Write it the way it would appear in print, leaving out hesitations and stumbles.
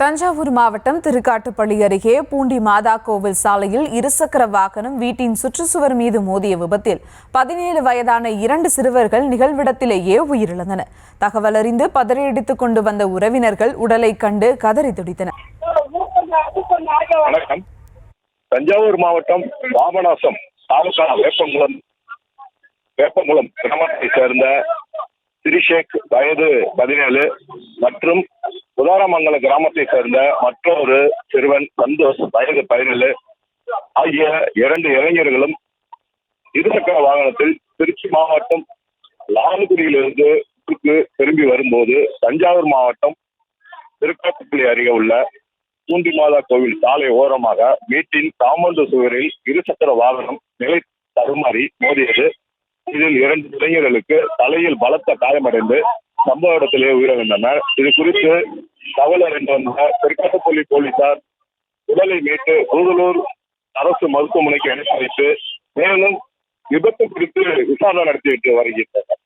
தஞ்சாவூர் மாவட்டம் திருக்காட்டுப்பள்ளி அருகே பூண்டி மாதா கோவில் சாலையில் இருசக்கர வாகனம் வீட்டின் சுற்றுச்சுவர் மீது மோதிய விபத்தில் 17 வயதான 2 சிறுவர்கள் நிகழ்விடத்திலேயே உயிரிழந்தனர். தகவல் அறிந்து பதறியடித்துக் கொண்டு வந்த உறவினர்கள் உடலை கண்டு கதறி துடித்தனர். வணக்கம். தஞ்சாவூர் மாவட்டம் பாபநாசம் தாலுகா வேப்பங்குளம் கிராமத்தை சேர்ந்த திரிஷேக் வயது 17 மற்றும் உதாரமங்கலம் கிராமத்தை சேர்ந்த மற்றொரு சிறுவன் சந்தோஷ் வயது 17 ஆகிய 2 இளைஞர்களும் இருசக்கர வாகனத்தில் திருச்சி மாவட்டம் லால்குடியிலிருந்து திரும்பி வரும்போது தஞ்சாவூர் மாவட்டம் திருக்காட்டுப்பள்ளி அருகே உள்ள பூண்டி மாதா கோவில் சாலை ஓரமாக வீட்டின் காம்பவுண்ட் சுவரில் இருசக்கர வாகனம் நிலை தடுமாறி மோதியது. இதில் 2 இளைஞர்களுக்கு தலையில் பலத்த காயமடைந்து சம்பவ இடத்திலே உயிரிழந்தனர். இது குறித்து தகவல் அறிந்து வந்த திருக்காட்டுப்பள்ளி போலீசார் உடலை மீட்டு கூடலூர் அரசு மருத்துவமனைக்கு அனுப்பி வைத்து மேலும் விபத்து குறித்து விசாரணை நடத்திவிட்டு வருகின்றனர்.